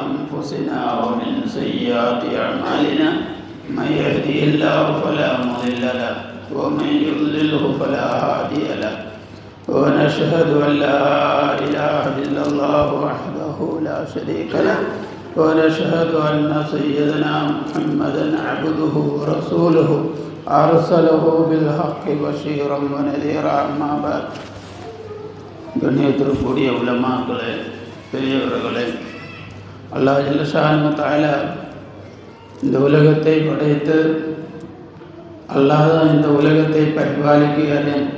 أنفسنا ومن سيئات أعمالنا من يهدي الله فلا مضل له ومن يضلله فلا هادي له ونشهد أن لا إله إلا الله وحده لا شريك له ونشهد أن سيدنا محمدا عبده ورسوله أرسله بالحق بشيرا ونذيرا أما بعد கண்ணியத்திற்குரிய உலமாக்களே, பெரியவர்களே, அல்லாஹ் ஜல்ல ஷானஹு தஆலா இந்த உலகத்தை படைத்து அல்லாஹ் தான் இந்த உலகத்தை பரிபாலிக்கிறான்.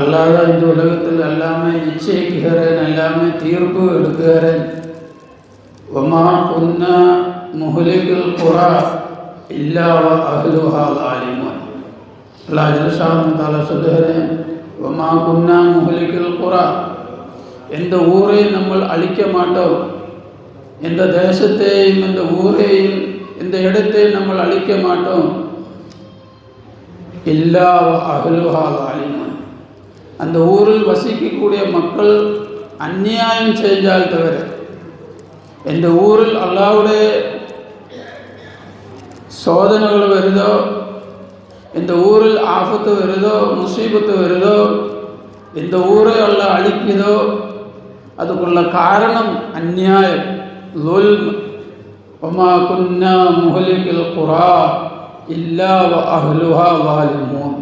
அல்லாஹ் தான் இந்த உலகத்தில் எல்லாமே நிச்சயிக்கிறேன், எல்லாமே தீர்ப்பு எடுக்கிறேன். வமா குன்னா முஹ்லிகுல் குரா இல்லா வ அஹ்லுஹா ஸாலிமூன். அல்லாஹ் ஜல்ல ஷானஹு தஆலா சொல்லுகிறேன், வமா குன்னா முஹ்லிகுல் குரா, எந்த ஊரையும் நம்ம அழிக்க மாட்டோம், எந்த தேசத்தையும் எந்த ஊரையும் எந்த இடத்தையும் நம்ம அழிக்க மாட்டோம். இல்லா அஹ்லுஹா ஸாலிமூன், அந்த ஊரில் வசிக்கக்கூடிய மக்கள் அநியாயம் செஞ்சால் தவிர, எந்த ஊரில் அல்லாஹ்வுடைய சோதனைகள் வருதோ, இந்த ஊரில் ஆபத்து வருதோ, முசீபத்து வருதோ, இந்த ஊரை அல்லாஹ் அழிக்குதோ, அதுக்குள்ள காரணம் அநியாயம், லுல்ம். வமா குன்னா முஹ்லிகுல் குரா இல்லா வ அஹ்லுஹா ஸாலிமூன்.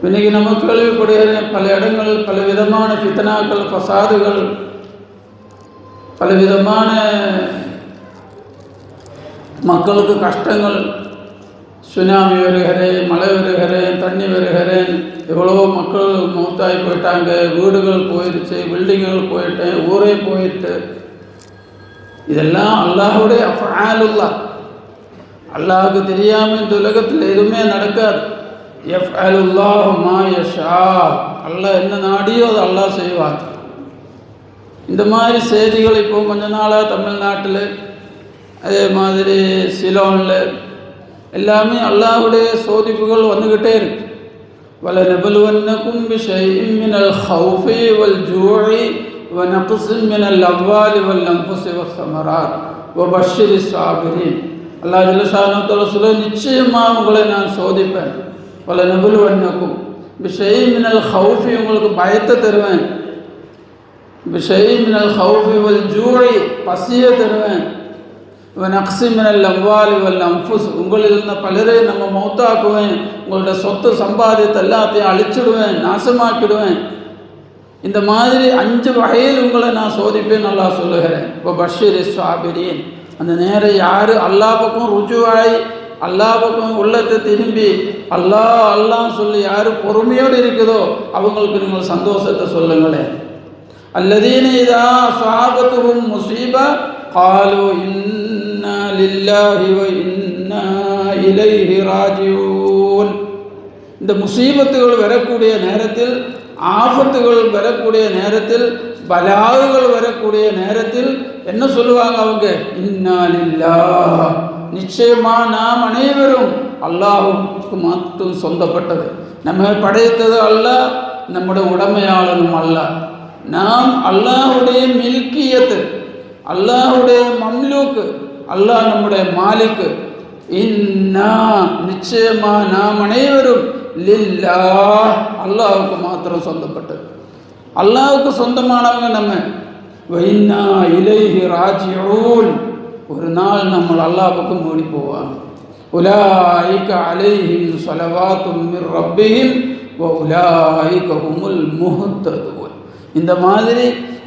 இன்னைக்கு நம்ம கேள்விப்படுகிற பல இடங்கள் பல விதமான ஃபித்னாக்கள், ஃபசாதுகள், பல விதமான மக்களுக்கு கஷ்டங்கள். சுனாமி வருகிறேன், மழை வருகிறேன், தண்ணி வருகிறேன், எவ்வளோ மக்கள் மௌத்தாகி போயிட்டாங்க, வீடுகள் போயிடுச்சு, பில்டிங்குகள் போயிட்டேன், ஊரே போயிட்டு. இதெல்லாம் அல்லாஹ்வுடைய அஃஆலுல்லாஹ். அல்லாஹ்வுக்கு தெரியாமல் இந்த உலகத்தில் எதுவுமே நடக்காது. யஃஅலுல்லாஹு மா யஷா, அல்லாஹ் என்ன நாடியோ அது அல்லாஹ் செய்வார். இந்த மாதிரி செய்திகள் இப்போ கொஞ்ச நாளாக தமிழ்நாட்டில், அதே மாதிரி சிலோனில் எல்லாமே அல்லாஹ்வுடைய சோதிப்புகள் வந்துக்கிட்டே இருக்கு. வலனபலுவன்னகும் பிஷைஇம் மினல் ஹௌஃபி வல் ஜூஇ வ நக்ஸின் மினல் அம்வாலி வல் அன்ஃபுஸி வஸ்ஸமராத் வபஷ்ஷிரிஸ் ஸாபிரீன். அல்லாஹ் ஜல்ல ஷானஹு தஆலா சொல்ல, நிச்சயமாக உங்களை நான் சோதிப்பேன். வலனபலுவன்னகும் பிஷைஇம் மினல் ஹௌஃபி, உங்களுக்கு பயத்தை தருவேன். பிஷைஇம் மினல் ஹௌஃபி வல் ஜூஇ, பசியை தருவேன். நக்ஸிமினல் அம்வாலி வல் அன்ஃபுஸ், உங்களில் இருந்த பலரை நம்ம மௌத்தாக்குவேன், உங்களோட சொத்து சம்பாதித்து எல்லாத்தையும் அழிச்சிடுவேன், நாசமாக்கிடுவேன். இந்த மாதிரி 5 வகையில் உங்களை நான் சோதிப்பேன் அல்லாஹ் சொல்லுகிறேன். இப்போ பஷீரிஸ் ஸாபிரீன், அந்த நேரம் யார் அல்லாஹ் பக்கம் ருஜுவாய், அல்லாஹ் பக்கம் உள்ளத்தை திரும்பி அல்லாஹ் அல்லாஹ் சொல்லி யார் பொறுமையோடு இருக்குதோ அவங்களுக்கு நீங்கள் சந்தோஷத்தை சொல்லுங்களேன். அல்லதீன இதா ஸாபத்துஹும் முஸீபா காலு இன்னா லில்லாஹி வ இன்னா இலைஹி ராஜிஊன். இந்த முசீபத்துகள் வரக்கூடிய நேரத்தில், ஆபத்துகள் வரக்கூடிய நேரத்தில், பலாவுகள் வரக்கூடிய நேரத்தில் என்ன சொல்லுவாங்க அவங்க? இன்னா லில்லாஹ், நிச்சயமா நாம் அனைவரும் அல்லாஹ்வுக்கு மட்டும் சொந்தப்பட்டது. நம்ம படைத்தது அல்லாஹ், நம்முடைய உடைமையாளனும் அல்லாஹ். நாம் அல்லாஹ்வுடைய மில்கியத்து, அல்லாஹ்வுடைய மம்லூக்கு, அல்லாஹ் நம்முடைய மாலிக்கு. இன்னா, நிச்சயமா நாம் அனைவரும் லில்லாஹ், அல்லாஹ்வுக்கு மாத்திரம் சொந்தப்பட்டது. அல்லாஹ்வுக்கு சொந்தமானவங்க நம்ம. வ இன்னா இலைஹி ராஜிஊன், ஒரு நாள் நம்ம அல்லாஹ் பக்கம் ஓடி போவாங்க. உலாயிக அலைஹிம் ஸலவாத்தும் மிர் ரப்பிஹிம் வ உலாயிக ஹுமுல் முஹ்ததூன். இந்த மாதிரி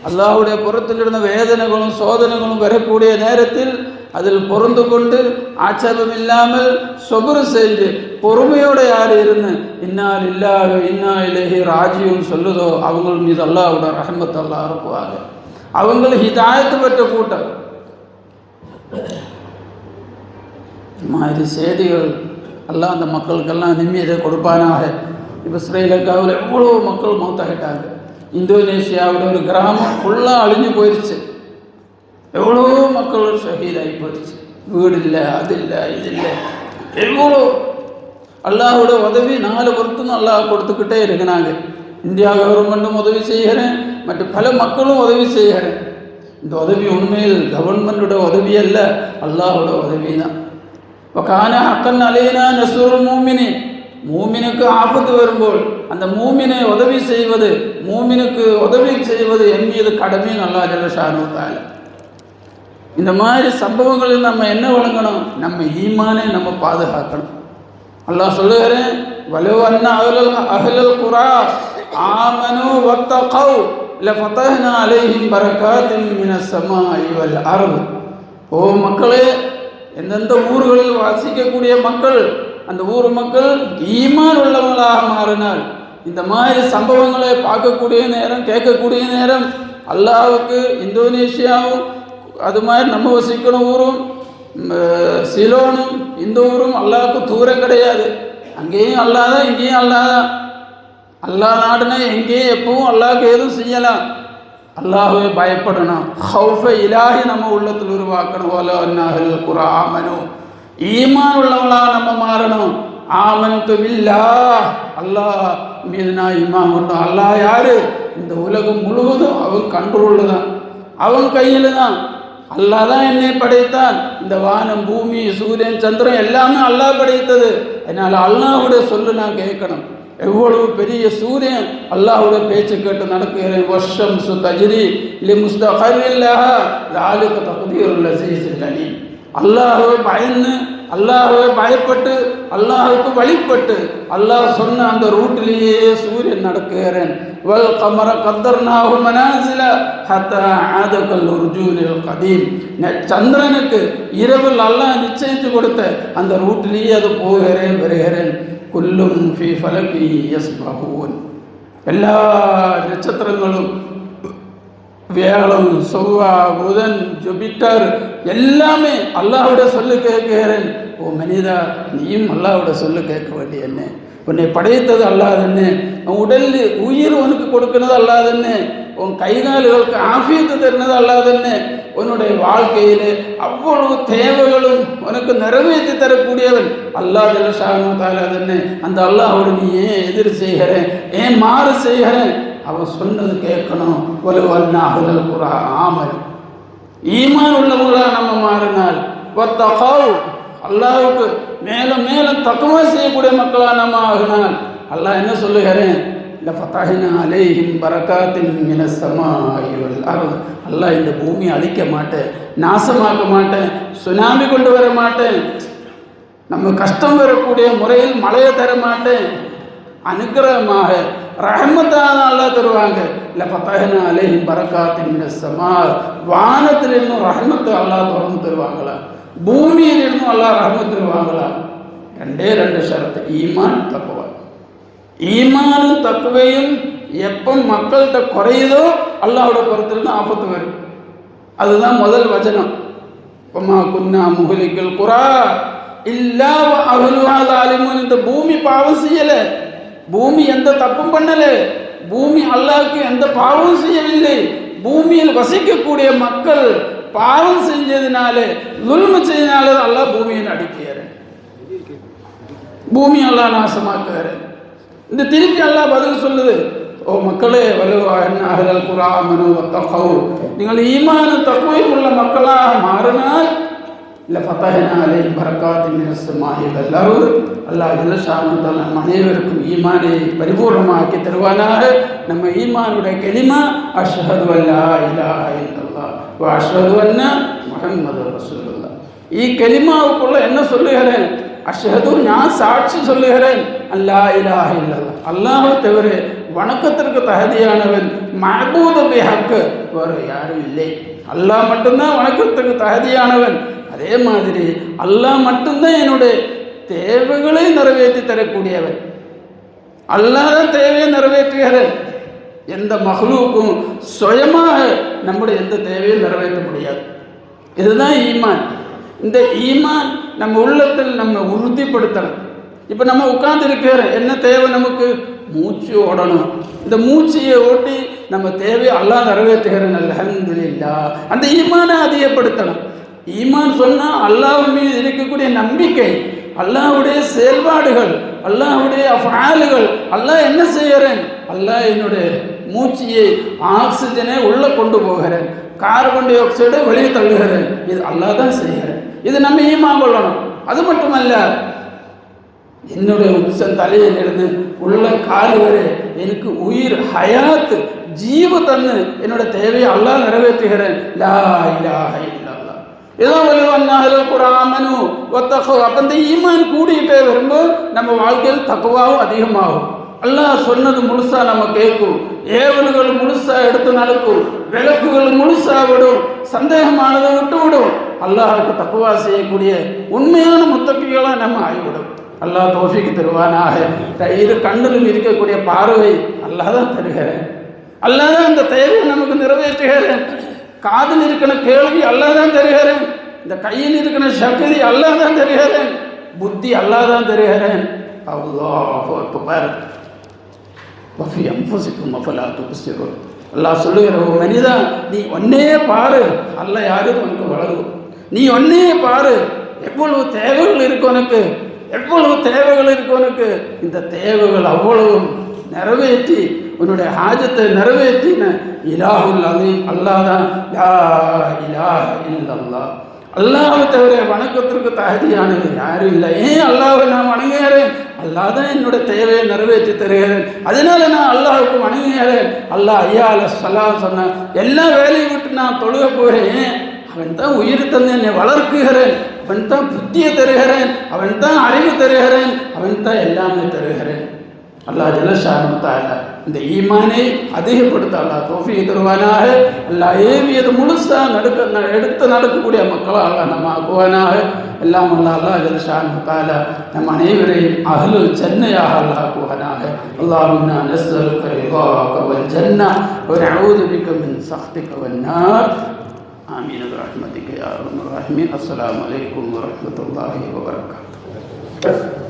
அல்லாஹ்வுடைய புறத்திலிருந்த வேதனைகளும் சோதனைகளும் வரக்கூடிய நேரத்தில் அதில் பொருந்து கொண்டு ஆட்சேபம் இல்லாமல் சொபுரு செஞ்சு பொறுமையோடு யார் இருந்து இன்னா லில்லாஹி இன்னா இலைஹி ராஜிஊன் சொல்லுதோ அவங்கள் மீது அல்லாஹ்வோட ரஹ்மத் அல்லாஹ் இருக்குவாங்க. அவங்கள் ஹிதாயத்து பெற்ற கூட்டம். மாதிரி செய்திகள் அல்லாஹ் அந்த மக்களுக்கெல்லாம் நிம்மதியை கொடுப்பானாக. இப்போ ஸ்ரீலங்காவில் எவ்வளோ மக்கள் மௌத்தாகிட்டாங்க. இந்தோனேஷியாவில் ஒரு கிராமம் ஃபுல்லாக அழிஞ்சு போயிடுச்சு. எவ்வளோ மக்கள் ஷஹீதாகி போயிடுச்சு. வீடு இல்லை, அது இல்லை, இது இல்லை. எவ்வளோ அல்லாஹோட உதவி 4 வருஷம் அல்லாஹ் கொடுத்துக்கிட்டே இருக்கிறாங்க. இந்தியா கவர்மெண்ட்டும் உதவி செய்கிறேன், மற்ற பல மக்களும் உதவி செய்கிறேன். இந்த உதவி உண்மையில் கவர்மெண்டோட உதவி அல்ல, அல்லாஹோட உதவி தான். கான ஹக்கன் அலைனா நஸ்ருல் மூமினின், மூமினுக்கு ஆபத்து வரும்போது அந்த மூமினை உதவி செய்வது, மூமினுக்கு உதவி செய்வது என் மீது கடமைன்னு அல்லாஹ் ஜல்ல ஷானு தஆலா. இந்த மாதிரி சம்பவங்களில் நம்ம என்ன வழங்கணும்? நம்ம ஈமானை நம்ம பாதுகாக்கணும். அல்லாஹ் சொல்லுகிறேன், வலோ அன்ன அஹ்லல் குரா ஆமனு வத்தகவ் லஃபதஹ்னா அலைஹிம் பரகாத்தின் மினஸ் ஸமாஇ வல் அர்த். ஓ மக்களே, எந்தெந்த ஊர்களில் வாசிக்கக்கூடிய மக்கள், அந்த ஊர் மக்கள் ஈமான் உள்ளவங்களாக மாறினால், இந்த மாதிரி சம்பவங்களை பார்க்கக்கூடிய நேரம், கேட்கக்கூடிய நேரம், அல்லாஹ்வுக்கு இந்தோனேஷியாவும் அது மாதிரி நம்ம வசிக்கணும் ஊரும் சிலோனும் இந்த ஊரும் அல்லாஹ்வுக்கு தூரம் கிடையாது. அங்கேயும் அல்லாஹ் தான், இங்கேயும் அல்லாஹ் தான். அல்லாஹ் நாடுனா எங்கேயும் எப்பவும் அல்லாஹ்வுக்கு எதுவும் செய்யலாம். அல்லாஹ்வை பயப்படணும். ஹௌஃப இலாஹி நம்ம உள்ளத்தில் உருவாக்கணும். வலோ அன்னஹல் குரா ஆமனு, ஈமான் உள்ளவங்களா நம்ம மாறணும். ஆமன்து பில்லாஹ், அல்லாஹ் மீது நான் ஈமான் கொண்டோம். அல்லாஹ் யாரு? இந்த உலகம் முழுவதும் அவன் கண்ட்ரோல் தான், அவன் கையில் தான். அல்லாஹ் தான் என்னை படைத்தான். இந்த வானம், பூமி, சூரியன், சந்திரன் எல்லாமே அல்லாஹ் படைத்தது. அதனால் அல்லாஹ்வுடைய சொல்லு நான் கேட்கணும். எவ்வளவு பெரிய சூரியன், அல்லாஹ்வுடைய பேச்சு கேட்டு நடக்கிறேன். வஷம்சு தஜ்ரி லிமுஸ்தகரின் லஹா ஸாலிக தக்தீருல் அஸீஸில் அலீம். அல்லாஹ்வை பயந்து, அல்லாஹ்வை பயப்பட்டு, அல்லாஹ்வுக்கு வழிபட்டு, அல்லாஹ் சொன்ன அந்த ரூட்டிலேயே சூரியன் நடக்கிறேன். வல் கமர கத்தர்னாஹு மனாசில ஹத்தா ஆதகல் உர்ஜூனில் கதீம். சந்திரனுக்கு இரவில் அல்லாஹ் நிச்சயித்து கொடுத்த அந்த ரூட்டிலேயே அது போகிறேன் வருகிறேன். குல்லும் ஃபீ ஃபலகி யஸ்பஹூன். எல்லா நட்சத்திரங்களும், வியாழம், செவ்வாய், புதன், ஜூபிட்டர் எல்லாமே அல்லாஹ்வுடைய சொல்லு கேட்கிறேன். ஓ மனிதா, நீயும் அல்லாஹ்வுடைய சொல்லு கேட்க வேண்டிய என்ன? உன்னை படைத்தது அல்லாஹ் தானே, உன் உடல் உயிர் உனக்கு கொடுக்கிறது அல்லாஹ் தானே, உன் கைகால்களுக்கு ஆஃபியத்து தருனது அல்லாஹ் தானே, உன்னுடைய வாழ்க்கையில் அவ்வளவு தேவைகளும் உனக்கு நிறைவேற்றி தரக்கூடியவன் அல்லாஹ் ஜல்ல ஷானு தஆலா தானே. அந்த அல்லாஹ்வோடு நீ ஏன் எதிர் செய்கிறேன், ஏன் மாறு செய்கிறேன்? அவன் சொன்னது கேட்கணும். வலோ அன்ன அஹ்லல் குரா ஆமனு, ஈமான் உள்ளவங்களா நம்ம மாறினால், வத்தகவ், அல்லாஹ்வுக்கு மேலும் மேலும் தக்வா செய்யக்கூடிய மக்களாக நம்ம ஆகினால், அல்லாஹ் என்ன சொல்லுகிறேன்? லஃபதஹ்னா அலைஹிம் பரகாத்தின் மினஸ் ஸமாஇ வல் அர்த். அல்லாஹ் இந்த பூமியை அழிக்க மாட்டேன், நாசமாக்க மாட்டேன், சுனாமி கொண்டு வர மாட்டேன், நம்ம கஷ்டம் வரக்கூடிய முறையில் மழையை தர மாட்டேன், அனுக்கிரகமாக ரஹ்மத்தாக அல்லாஹ் தருவாங்க. லஃபதஹ்னா அலைஹிம் பரகாத்தின் மினஸ் ஸமா, வானத்தில் இருந்தும் ரஹ்மத்தை அல்லாஹ் திறந்து தருவாங்களா, பூமியில் இருந்தும் அல்லாஹ் ரஹ்மத் தருவாங்களா? ரெண்டே ரெண்டு ஷரத்து, ஈமான் தக்வா. ஈமானும் தக்வையும் எப்போ மக்கள்கிட்ட குறையுதோ அல்லாஹ்வோட புறத்தில் தான் ஆபத்து வரும். அதுதான் முதல் வசனம். வமா குன்னா முஹ்லிகல் குரா இல்லா வ அஹ்லுஹா ஸாலிமூன். இந்த பூமி பாவம் செய்யலை, பூமி எந்த தப்பும் பண்ணலை, பூமி அல்லாஹ்வுக்கு எந்த பாவமும் செய்யவில்லை. பூமியில் வசிக்கக்கூடிய மக்கள் பாவம் செஞ்சதுனாலே, லுல்மு செய்தனால அல்லாஹ் பூமியை அடிக்கிறார், பூமி அல்லாஹ் நாசமாக்குறார். இந்த திருப்பி அல்லாஹ் பதில் சொல்லுது, ஓ மக்களே, வலோ அன்ன அஹ்லல் குரா ஆமனு வத்தகவ், நீங்கள் ஈமானும் தக்வையும் உள்ள மக்களாக மாறினால் லஃபதஹ்னா அலைஹிம் பரகாத்தின் மினஸ் ஸமாஇ வல் அர்த். அல்லாஹ் ஜல்ல ஷானு தஆலா நம் அனைவருக்கும் ஈமானை பரிபூர்ணமாக்கி தருவானாக. நம்ம ஈமானுடைய கலிமா அஷ்ஹது அல்லா இலாஹ இல்லல்லாஹ் வ அஷ்ஹது அன்ன முஹம்மது ரசூலுல்லாஹ். ഈ കലിമാവുക്കുള്ള എന്നെ சொல்லுகிறேன், அஷ்ஹது, நான் சாட்சி சொல்லுகிறேன், அல்லா இலாஹ இல்லல்லாஹ், அல்லாஹ்வை தவிர வணக்கத்திற்கு தகுதியானவன் மஅபூது பிஹக், வேறு யாரும் இல்லை, அல்லாஹ் மட்டும்தான் வணக்கத்துக்கு தகுதியானவன். அதே மாதிரி அல்லாஹ் மட்டும்தான் என்னுடைய தேவைகளை நிறைவேற்றி தரக்கூடியவன். அல்லாஹ் தான் தேவையை நிறைவேற்றுகிறேன். எந்த மஹ்லூக்கும் சுயமாக நம்முடைய எந்த தேவையும் நிறைவேற்ற முடியாது. இதுதான் ஈமான். இந்த ஈமான் நம்ம உள்ளத்தில் நம்ம உறுதிப்படுத்தணும். இப்போ நம்ம உட்கார்ந்து இருக்கிற என்ன தேவை? நமக்கு மூச்சு ஓடணும். இந்த மூச்சையை ஓட்டி நம்ம தேவையை அல்லாஹ் நிறைவேற்றுகிறேன், அல்ஹம்துலில்லாஹ். அந்த ஈமானை அதிகப்படுத்தணும். ஈமான் சொன்னால் அல்லாஹ் மீது இருக்கக்கூடிய நம்பிக்கை, அல்லாஹ்வுடைய செயல்பாடுகள், அல்லாஹ்வுடைய அஃஆலுகள், அல்லாஹ் என்ன செய்கிறேன், அல்லாஹ் என்னுடைய மூச்சியை ஆக்சிஜனை உள்ளே கொண்டு போகிறேன், கார்பன் டை ஆக்சைடை வெளியே தள்ளுகிறேன். இது அல்லாஹ் தான் செய்கிறேன். இது நம்ம ஈமான் கொள்ளணும். அது மட்டுமல்ல, என்னுடைய உச்சம் தலையிலிருந்து உள்ள கால் வரை எனக்கு உயிர் ஹயாத்து ஜீவ தன்னு என்னோட தேவையை அல்லாஹ் நிறைவேற்றுகிறேன். லா இலாஹ இல்லல்லாஹ். ஏதோ வலுவன்னாலும் குராமனு ஒத்தகோ. அப்போ இந்த ஈமான் கூடிக்கிட்டே வரும்போது நம்ம வாழ்க்கையில் தக்குவாவும் அதிகமாகும். அல்லாஹ் சொன்னது முழுசா நம்ம கேட்கும், ஏவல்கள் முழுசா எடுத்து நடக்கும், விளக்குகள் முழுசா விடும், சந்தேகமானதை விட்டு விடும். அல்லாஹுக்கு தக்குவா செய்யக்கூடிய உண்மையான முத்தக்கிகளாக நம்ம ஆகிவிடும். அல்லாஹ் தௌஃபீக் தருவானாக. இரு கண்ணிலும் இருக்கக்கூடிய பார்வை அல்லாஹ் தான் தருகிறேன். அல்லாஹ் தான் இந்த தேவையை நமக்கு நிறைவேற்றுகிறேன். காதில் இருக்கிற கேள்வி அல்லாஹ் தான் தருகிறேன். இந்த கையில் இருக்கிற சக்தி அல்லாஹ் தான் தருகிறேன். புத்தி அல்லாஹ் தான் தருகிறேன். அல்லாஹு அக்பர். வஃபி அன்ஃபுசிக்கும் அஃபலா துப்சிரூன். அல்லாஹ் சொல்லுகிற, ஓ மனிதா, நீ ஒன்னே பாரு, அல்லாஹ் யாரும் உனக்கு வழங்கும். நீ ஒன்னே பாரு, எவ்வளவு தேவைகள் இருக்கு உனக்கு, எவ்வளவு தேவைகள் இருக்கு உனக்கு. இந்த தேவைகள் அவ்வளவும் நிறைவேற்றி உன்னுடைய ஹாஜத்தை நிறைவேற்றின இலாஹுல் அலீம் அல்லாஹ் தான். லா இலாஹ இல்லல்லாஹ். அல்லாஹ்வை தவிர வணக்கத்திற்கு தகுதியானது யாரும் இல்லை. ஏன் அல்லாஹ்வை நான் வணங்குகிறேன்? அல்லாஹ் தான் என்னோட தேவையை நிறைவேற்றி தருகிறேன், அதனால நான் அல்லாஹுக்கு வணங்குகிறேன். அல்லாஹ் ஐயா அல சலாம் சொன்ன எல்லா வேலையை விட்டு நான் தொழுக போகிறேன். அவன் தான் உயிர் தந்து என்னை வளர்க்குகிறேன், அவன் தான் புத்தியை தருகிறேன், அவன் தான் அறிவு தருகிறேன், அவன் தான் எல்லாமே தருகிறேன். அல்லாஹ் ஜல்லஷானு தஆலா இந்த ஈமானை அதிகப்படுத்த அல்லாஹ் தௌஃபீக் தருவானாக. அல்லாஹ் ஏவியது முழுசா எடுத்து நடக்கக்கூடிய மக்களாக அல்லாஹ் நம்ம ஆக்குவானாக. எல்லாம் அல்லாஹ் ஜல்லஷானு தஆலா நம் அனைவரையும் அஹ்லுல் ஜன்னயாக அல்லாஹ் ஆக்குவானாக. அல்லாஹும்ம நஸ்அலுக ரிதாக வல் ஜன்னah வ நஊது பிக மின் சஹ்திக வன் நார். ஆமீன் பிரஹ்மதிக யா அர்ஹமர் ராஹிமீன். அஸ்ஸலாமு அலைக்கும் வ ரஹ்மத்துல்லாஹி வ பரகாத்துஹு.